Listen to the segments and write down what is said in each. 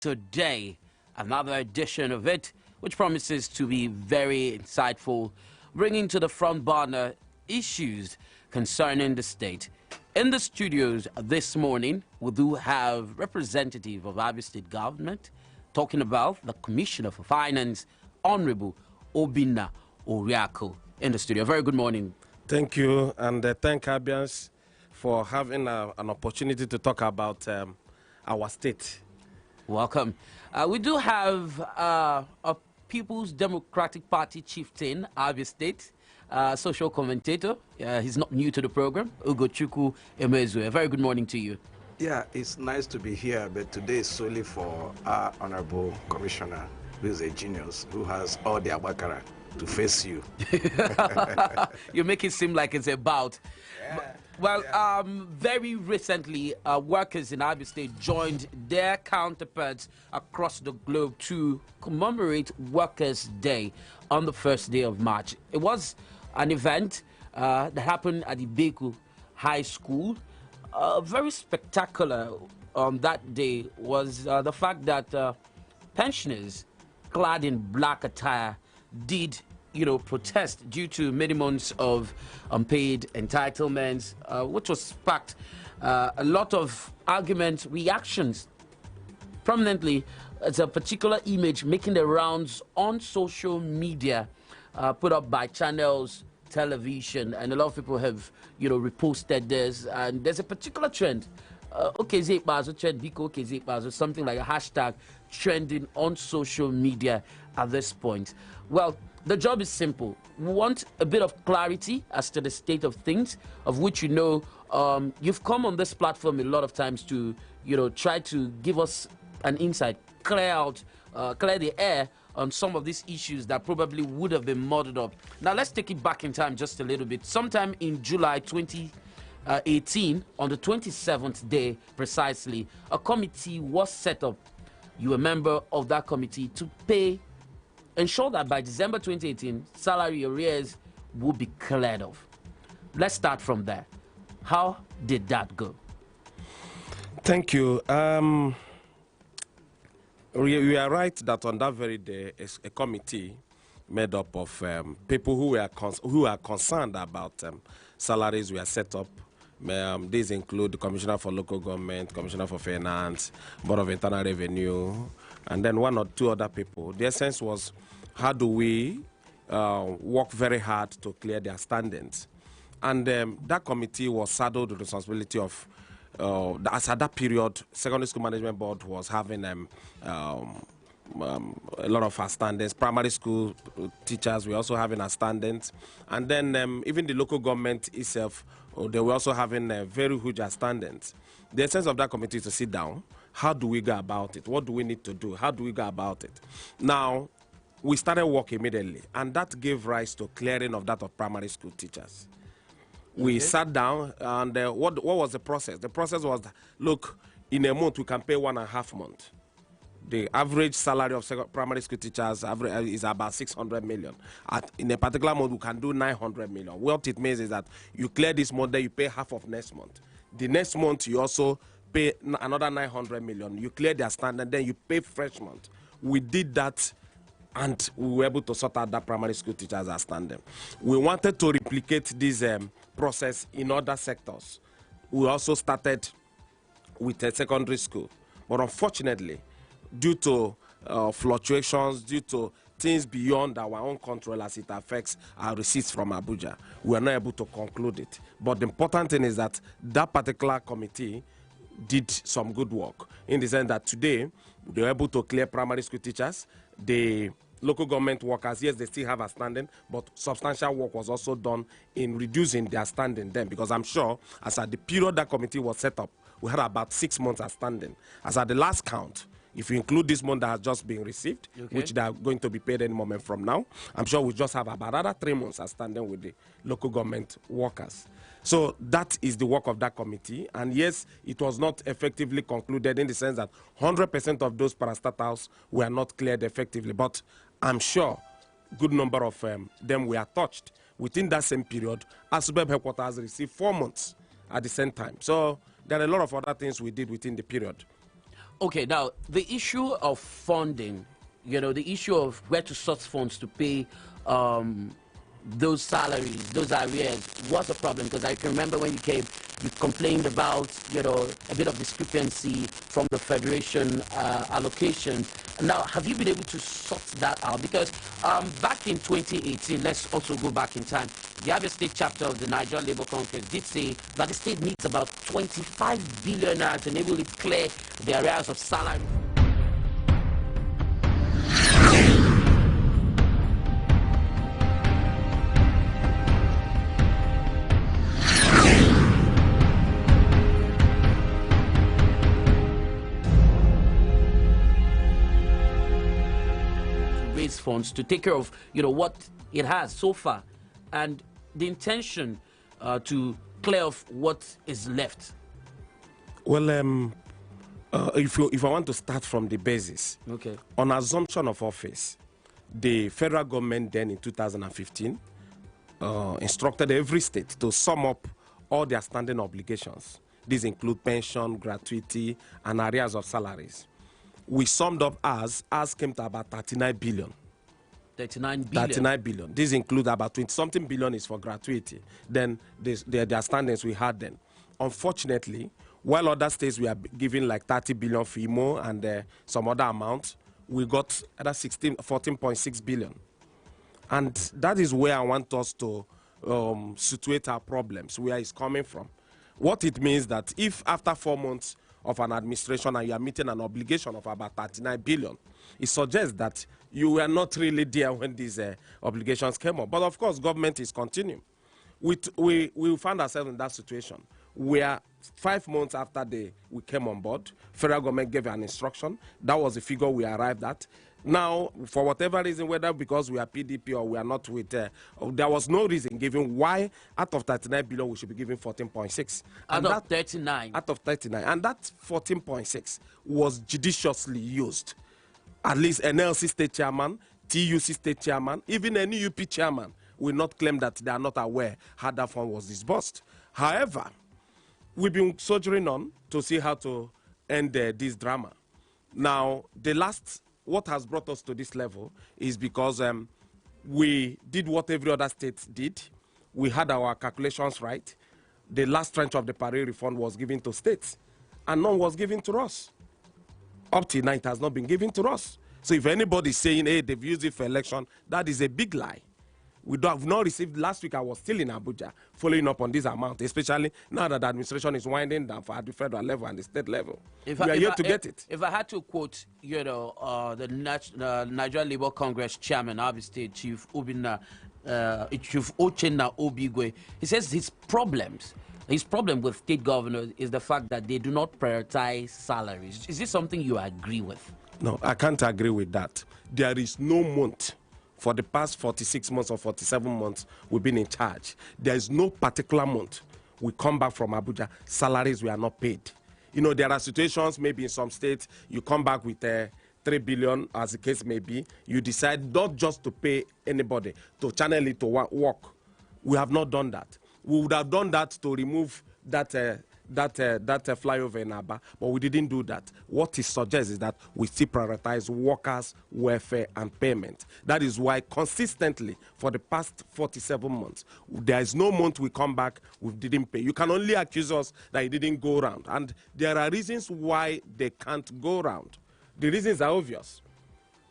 Today, another edition of it, which promises to be very insightful, bringing to the front burner issues concerning the state. In the studios this morning, we do have representative of Abia State government talking about the Commissioner for Finance, Honorable Obinna Oriaku, in the studio. Very good morning. Thank you, and thank Abians for having an opportunity to talk about our state. Welcome. We do have a People's Democratic Party chieftain, Abia State, social commentator. He's not new to the program, Ugochukwu Emezue. Very good morning to you. Yeah, it's nice to be here, but today is solely for our Honorable Commissioner, who is a genius, who has all the abakara to face you. You make it seem like it's a bout. Yeah. Well, very recently, workers in Abia State joined their counterparts across the globe to commemorate Workers' Day on the first day of March. It was an event that happened at the Beku High School. Very spectacular on that day was the fact that pensioners clad in black attire did protest due to many months of unpaid entitlements, which was sparked a lot of arguments, reactions. Prominently, it's a particular image making the rounds on social media, put up by channels, television, and a lot of people have, reposted this. And there's a particular trend, something like a hashtag trending on social media at this point. Well, the job is simple. We want a bit of clarity as to the state of things, of which you've come on this platform a lot of times to, try to give us an insight, clear the air on some of these issues that probably would have been muddled up. Now, let's take it back in time just a little bit. Sometime in July 2018, on the 27th day precisely, a committee was set up. You were a member of that committee to ensure that by December 2018, salary arrears will be cleared off. Let's start from there. How did that go? Thank you. We are right that on that very day, a committee made up of people who are concerned about salaries were set up. These include the Commissioner for Local Government, Commissioner for Finance, Board of Internal Revenue, and then one or two other people. The essence was, how do we work very hard to clear their standings? And that committee was saddled with the responsibility of, as at that period, Secondary School Management Board was having a lot of outstandings. Primary school teachers were also having outstandings. And then even the local government itself, they were also having very huge outstandings. The essence of that committee is to sit down. How do we go about it? What do we need to do? How do we go about it? Now, we started work immediately, and that gave rise to clearing of that of primary school teachers. We sat down, and what was the process? The process was, look, in a month, we can pay 1.5 months. The average salary of primary school teachers is about 600 million. In a particular month, we can do 900 million. What it means is that you clear this month, then you pay half of next month. The next month, you also pay another 900 million. You clear their standard, then you pay fresh month. We did that, and we were able to sort out that primary school teachers are standing. We wanted to replicate this process in other sectors. We also started with a secondary school, but unfortunately, due to fluctuations, due to things beyond our own control as it affects our receipts from Abuja, we are not able to conclude it. But the important thing is that that particular committee did some good work in the sense that today they were able to clear primary school teachers. The local government workers, yes, they still have a standing, but substantial work was also done in reducing their standing then, because I'm sure as at the period that committee was set up, we had about 6 months of standing. As at the last count, if you include this month that has just been received, which they are going to be paid any moment from now, I'm sure we just have about another 3 months of standing with the local government workers. So that is the work of that committee. And yes, it was not effectively concluded in the sense that 100% of those parastatals were not cleared effectively. But I'm sure a good number of them were touched. Within that same period, ASUBEB headquarters received 4 months at the same time. So there are a lot of other things we did within the period. Okay, now the issue of funding, the issue of where to source funds to pay those salaries, those arrears, was a problem, because I can remember when you came, you complained about, a bit of discrepancy from the Federation allocation. Now, have you been able to sort that out? Because back in 2018, let's also go back in time, the Abia State chapter of the Nigerian Labour Congress did say that the state needs about 25 billion to enable it clear the arrears of salary. Funds to take care of what it has so far, and the intention to clear off what is left. Well, if I want to start from the basis, okay, on assumption of office, the federal government then in 2015 instructed every state to sum up all their standing obligations. These include pension, gratuity, and arrears of salaries. We summed up as came to about 39 billion. 39 billion. 39 billion. This includes about 20-something billion is for gratuity. Then their standings we had then. Unfortunately, while other states we are giving like 30 billion FIMO and some other amount, we got $14.6 billion. And that is where I want us to situate our problems, where it's coming from. What it means that if after 4 months of an administration and you are meeting an obligation of about 39 billion, it suggests that you were not really there when these obligations came up. But of course, government is continuing. We found ourselves in that situation where 5 months after we came on board, federal government gave an instruction. That was the figure we arrived at. Now, for whatever reason, whether because we are PDP or we are not with, there was no reason given why out of 39 billion we should be giving 14.6. Out of 39. Out of 39. And that 14.6 was judiciously used. At least NLC state chairman, TUC state chairman, even any UP chairman will not claim that they are not aware how that fund was disbursed. However, we've been soldiering on to see how to end this drama. Now, what has brought us to this level is because we did what every other state did. We had our calculations right. The last tranche of the parade refund was given to states, and none was given to us. Up till now, it has not been given to us. So if anybody is saying, hey, they've used it for election, that is a big lie. Have not received. Last week I was still in Abuja following up on this amount, especially now that the administration is winding down for at the federal level and the state level. We are yet to get it. If I had to quote, the Nigerian Labour Congress chairman, Abia State Chief Obinna, Chief Uchenna Obigwe, he says his problem with state governors is the fact that they do not prioritize salaries. Is this something you agree with? No, I can't agree with that. There is no month for the past 46 months or 47 months we've been in charge. There is no particular month we come back from Abuja, salaries we are not paid. There are situations, maybe in some states, you come back with 3 billion, as the case may be. You decide not just to pay anybody, to channel it to work. We have not done that. We would have done that to remove that flyover in Abia, but we didn't do that. What it suggests is that we still prioritize workers' welfare and payment. That is why consistently for the past 47 months, there is no month we come back, we didn't pay. You can only accuse us that it didn't go around. And there are reasons why they can't go around. The reasons are obvious.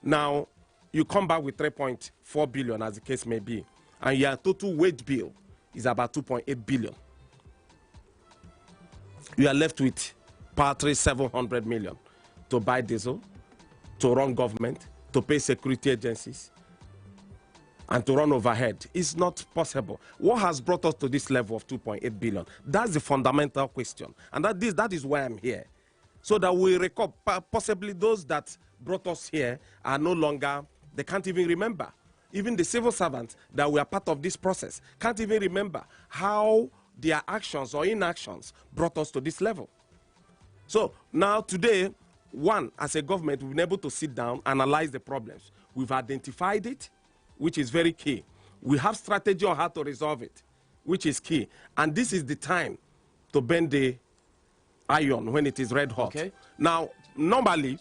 Now, you come back with 3.4 billion, as the case may be, and your total wage bill is about 2.8 billion. You are left with partly 700 million to buy diesel, to run government, to pay security agencies, and to run overhead. It's not possible. What has brought us to this level of 2.8 billion? That's the fundamental question. And that is why I'm here. So that we record, possibly those that brought us here are no longer, they can't even remember. Even the civil servants that were part of this process can't even remember how their actions or inactions brought us to this level. So now today, as a government, we've been able to sit down, analyze the problems. We've identified it, which is very key. We have strategy on how to resolve it, which is key. And this is the time to bend the iron when it is red hot. Okay. Now, normally,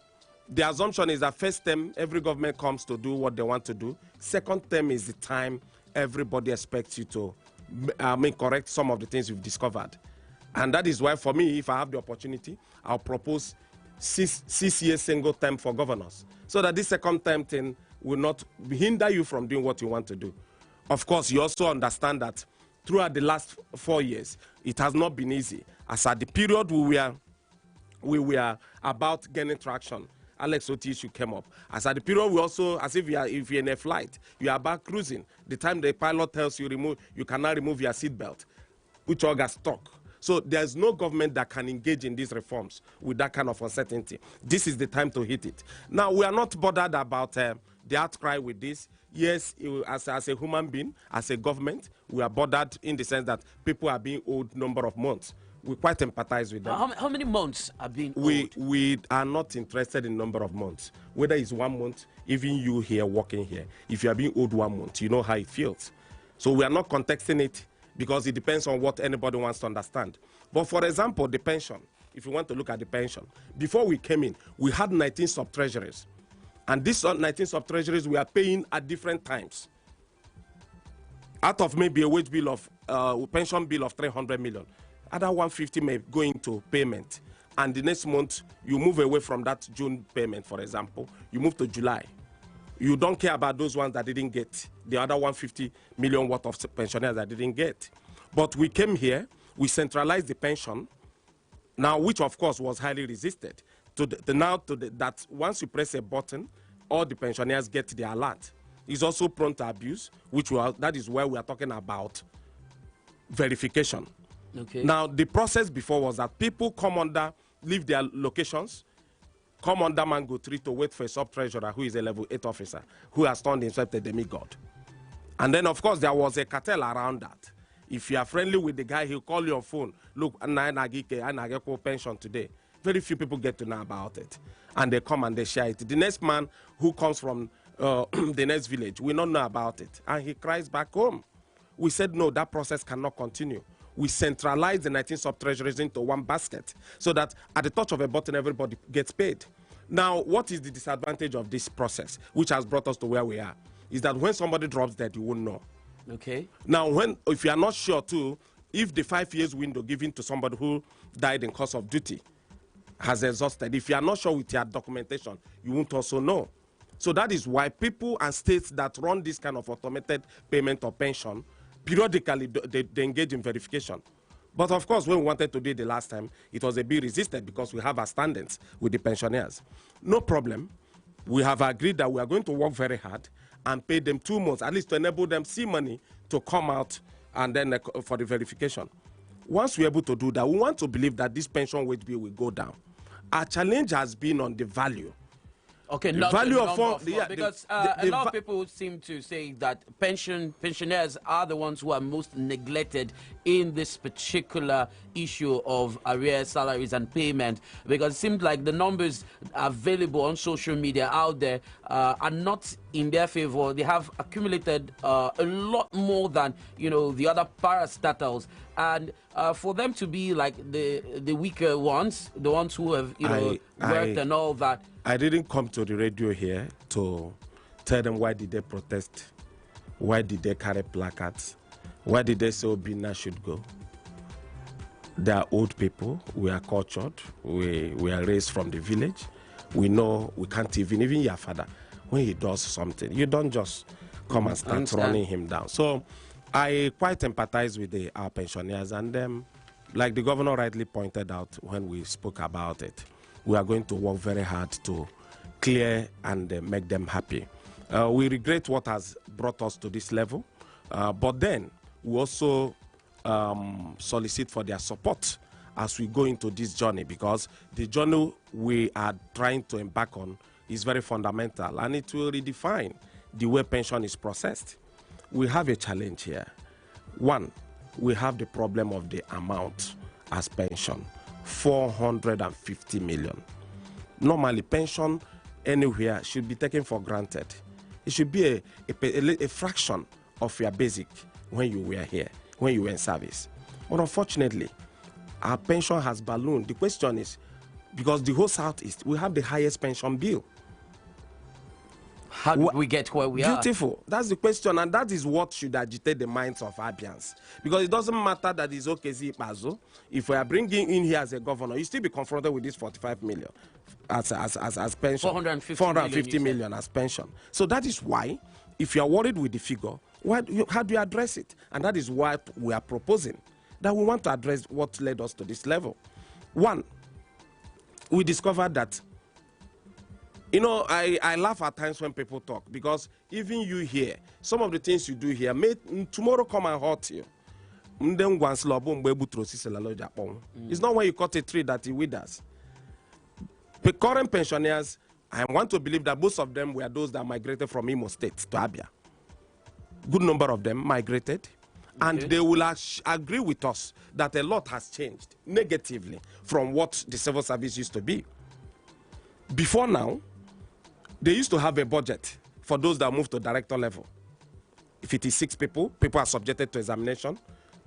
the assumption is that first term, every government comes to do what they want to do. Second term is the time everybody expects you to correct some of the things you've discovered. And that is why, for me, if I have the opportunity, I'll propose six years single term for governors, so that this second term thing will not hinder you from doing what you want to do. Of course, you also understand that throughout the last 4 years, it has not been easy. As at the period we were about gaining traction, Alex Oti issue came up. As at the period, we also, as if you're in a flight, you are about cruising. The time the pilot tells you you cannot remove your seatbelt, which all got stuck. So there's no government that can engage in these reforms with that kind of uncertainty. This is the time to hit it. Now, we are not bothered about the outcry with this. Yes, as a human being, as a government, we are bothered in the sense that people are being owed number of months. We quite empathize with them. How many months are being owed? We are not interested in number of months. Whether it's 1 month, even you here working here, if you are being owed 1 month, you know how it feels. So we are not contexting it, because it depends on what anybody wants to understand. But for example, the pension, if you want to look at the pension, before we came in, we had 19 sub-treasuries. And these 19 sub-treasuries we are paying at different times. Out of maybe a wage bill of, pension bill of 300 million, other 150 may go into payment. And the next month, you move away from that June payment, for example, you move to July. You don't care about those ones that didn't get, the other 150 million worth of pensioners that didn't get. But we came here, we centralized the pension, now, which of course was highly resisted, that once you press a button, all the pensioners get the alert. It's also prone to abuse, that is where we are talking about verification. Okay. Now, the process before was that people leave their locations, come under Mango Tree to wait for a sub-treasurer who is a level 8 officer who has turned himself a demigod. And then, of course, there was a cartel around that. If you are friendly with the guy, he'll call you on phone. Look, I get pension today. Very few people get to know about it. And they come and they share it. The next man who comes from the next village, we don't know about it. And he cries back home. We said, no, that process cannot continue. We centralize the 19 sub-treasuries into one basket so that at the touch of a button, everybody gets paid. Now, what is the disadvantage of this process, which has brought us to where we are, is that when somebody drops dead, you won't know. Okay. Now, if you are not sure, too, if the 5 years window given to somebody who died in course of duty has exhausted, if you are not sure with your documentation, you won't also know. So that is why people and states that run this kind of automated payment of pension, periodically they engage in verification. But of course, when we wanted to do it the last time, it was a bit resisted because we have our standards with the pensioners. No problem. We have agreed that we are going to work very hard and pay them 2 months, at least to enable them see money to come out and then for the verification. Once we're able to do that, we want to believe that this pension wage bill will go down. Our challenge has been on the value. Okay, the value of because a lot of people seem to say that pensioners are the ones who are most neglected in this particular issue of arrears, salaries, and payment, because it seems like the numbers available on social media out there are not in their favor. They have accumulated a lot more than the other parastatals, and for them to be like the weaker ones, the ones who have worked and all that. I didn't come to the radio here to tell them why did they protest, why did they carry placards, why did they say Obinna should go. They are old people, we are cultured, we are raised from the village. We know we can't even your father, when he does something, you don't just come and start running him down. So I quite empathize with our pensioners, and like the governor rightly pointed out when we spoke about it, we are going to work very hard to clear and make them happy. We regret what has brought us to this level, but then we also solicit for their support as we go into this journey, because the journey we are trying to embark on is very fundamental, and it will redefine the way pension is processed. We have a challenge here. One, we have the problem of the amount as pension. 450 million. Normally, pension anywhere should be taken for granted. It should be a fraction of your basic when you were here, when you were in service. But unfortunately, our pension has ballooned. The question is, Because the whole Southeast, we have the highest pension bill. How did we get where we are? Beautiful. That's the question, and that is what should agitate the minds of Abians. Because it doesn't matter that it's OKZ Pazo. If we are bringing in here as a governor, you still be confronted with this 45 million as pension. 450 million as pension. So that is why, if you are worried with the figure, how do you address it? And that is what we are proposing, that we want to address what led us to this level. One, we discovered that, you know, I laugh at times when people talk, because even you here, some of the things you do here may tomorrow come and hurt you. It's not when you cut a tree that it withers. The current pensioners, I want to believe that most of them were those that migrated from Imo State to Abia. Good number of them migrated. Okay. And they will agree with us that a lot has changed negatively from what the civil service used to be. Before now, they used to have a budget for those that move to director level. If it is 6 people, people are subjected to examination,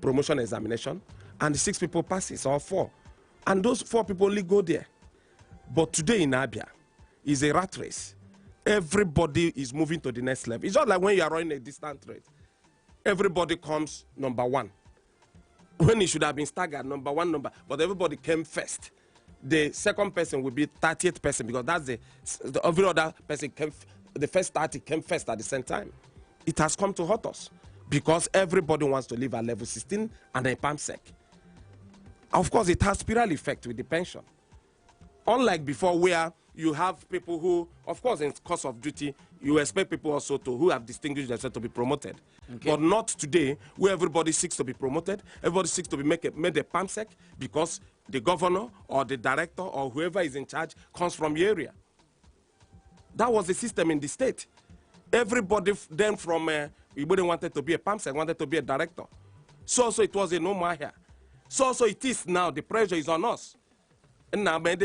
promotion examination, and the 6 people passes, or 4. And those 4 people only go there. But today in Abia, is a rat race. Everybody is moving to the next level. It's not like when you are running a distant race. Everybody comes number 1. When it should have been staggered, number 1, but everybody came first. The second person will be 30th person, because that's the every other person came, the first 30 came first at the same time. It has come to hurt us, because everybody wants to live at level 16 and a PAMSEC. Of course, it has spiral effect with the pension. Unlike before, where you have people who, of course, in course of duty, you expect people also who have distinguished themselves to be promoted. Okay. But not today, where everybody seeks to be promoted, everybody seeks to be made a PAMSEC, because the governor or the director or whoever is in charge comes from the area. That was the system in the state. Everybody then from Igbo wanted to be a PAMSEC, wanted to be a director. So it was a no more here. So it is now. The pressure is on us. Now, this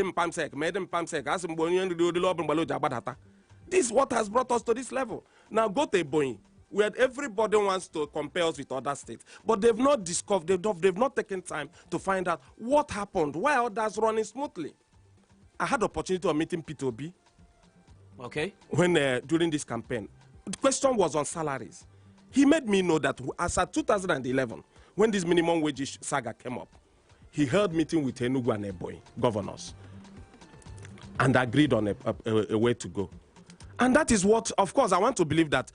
is what has brought us to this level. Now go to Boeing, where everybody wants to compare us with other states, but they've not discovered, they've not taken time to find out what happened, why others running smoothly. I had the opportunity of meeting P2B. Okay. When during this campaign, the question was on salaries. He made me know that as at 2011, when this minimum wage saga came up, he held meeting with Enugu and Ebonyi governors and agreed on a way to go. And that is what, of course, I want to believe that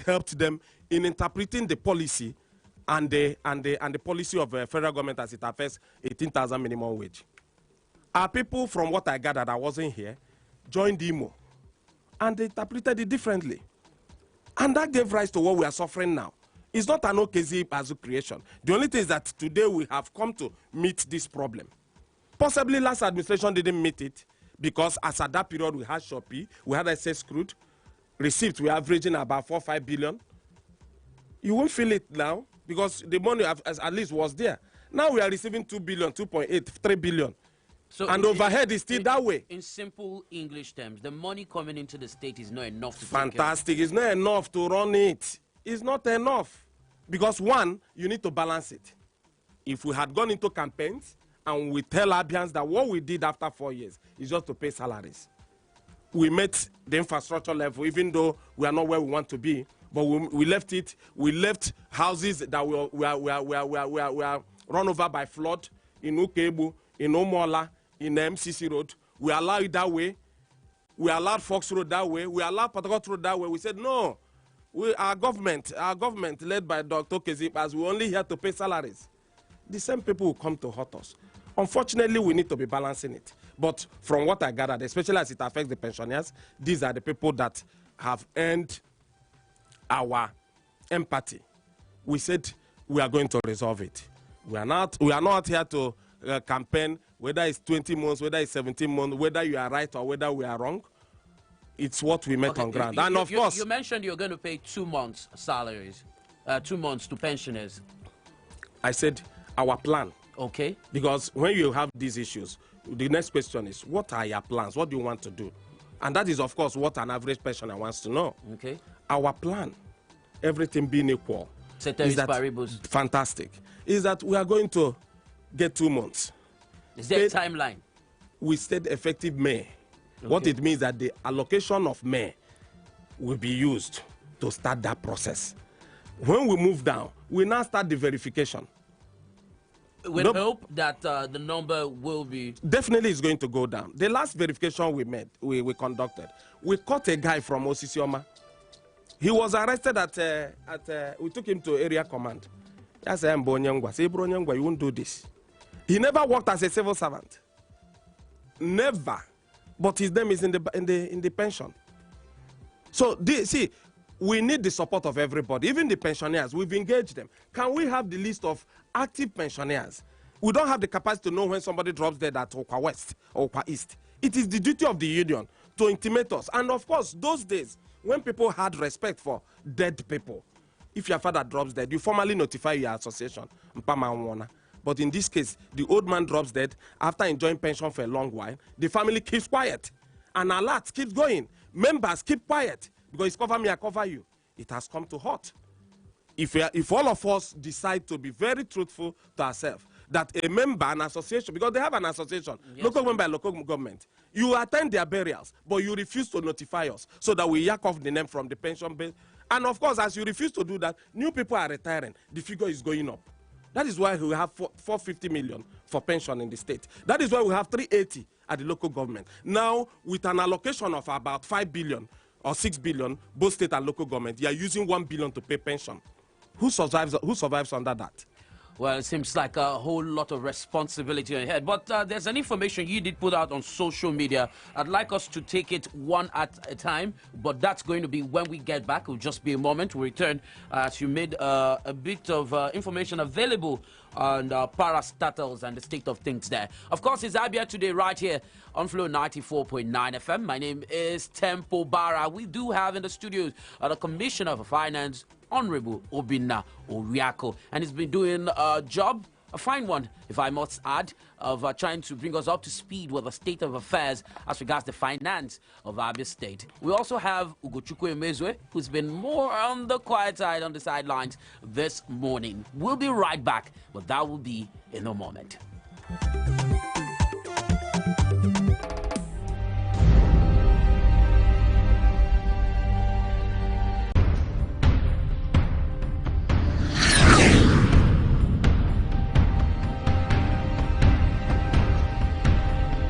helped them in interpreting the policy and the policy of the federal government as it affects 18,000 minimum wage. Our people, from what I gathered, I wasn't here, joined IMO, and they interpreted it differently. And that gave rise to what we are suffering now. It's not an OKZ Pazu creation. The only thing is that today we have come to meet this problem. Possibly last administration didn't meet it, because as at that period we had Shopee, we had SS crude, receipts we're averaging about 4-5 billion. You won't feel it now, because the money at least was there. Now we are receiving 2 billion, 2.8, 3 billion. So and overhead is still that way. In simple English terms, the money coming into the state is not enough to fantastic. It's not enough to run it. It's not enough. Because one, you need to balance it. If we had gone into campaigns and we tell Abians that what we did after 4 years is just to pay salaries, we met the infrastructure level, even though we are not where we want to be, but we left it. We left houses that were run over by flood in Ukebu, in Omola, in MCC Road. We allowed it that way. We allowed Fox Road that way. We allowed Patagot Road that way. We said no. Our government led by Dr. Kezip, we're only here to pay salaries. The same people will come to hurt us. Unfortunately, we need to be balancing it. But from what I gathered, especially as it affects the pensioners, these are the people that have earned our empathy. We said we are going to resolve it. We are not here to campaign, whether it's 20 months, whether it's 17 months, whether you are right or whether we are wrong. It's what we met on ground. And of course, you mentioned you're going to pay 2 months' salaries, 2 months to pensioners. I said our plan. Okay. Because when you have these issues, the next question is, what are your plans? What do you want to do? And that is, of course, what an average pensioner wants to know. Okay. Our plan, everything being equal, is that fantastic, is that we are going to get 2 months. Is there a timeline? we said effective May. Okay. What it means that the allocation of May will be used to start that process. When we move down, we now start the verification. We hope that the number will be... Definitely it's going to go down. The last verification we conducted, we caught a guy from Osisioma. He was arrested we took him to area command. I said, you won't do this. He never worked as a civil servant. Never. But his name is in the pension. So, see, we need the support of everybody, even the pensioners. We've engaged them. Can we have the list of active pensioners? We don't have the capacity to know when somebody drops dead at Okwa West or Okwa East. It is the duty of the union to intimate us. And of course, those days, when people had respect for dead people, if your father drops dead, you formally notify your association. But in this case, the old man drops dead after enjoying pension for a long while. The family keeps quiet. And alert keeps going. Members keep quiet. Because it's cover me, I cover you. It has come to hurt. If all of us decide to be very truthful to ourselves, that a member, an association, because they have an association, yes, local member, local government, you attend their burials, but you refuse to notify us so that we yak off the name from the pension bill. And of course, as you refuse to do that, new people are retiring. The figure is going up. That is why we have 450 million for pension in the state. That is why we have 380 at the local government. Now, with an allocation of about 5 billion or 6 billion, both state and local government, you are using 1 billion to pay pension. Who survives under that? Well, it seems like a whole lot of responsibility on your head. But there's an information you did put out on social media. I'd like us to take it one at a time, but that's going to be when we get back. It'll just be a moment. We'll return as you made a bit of information available on parastatals and the state of things there. Of course, it's Abia today right here on Flow 94.9 FM. My name is Tempo Bara. We do have in the studios the Commissioner for Finance, Honorable Obinna Oriaku, and he's been doing a job, a fine one, if I must add, of trying to bring us up to speed with the state of affairs as regards the finance of Abia State. We also have Ugochukwu Emezue, who's been more on the quiet side, on the sidelines this morning. We'll be right back, but that will be in a moment.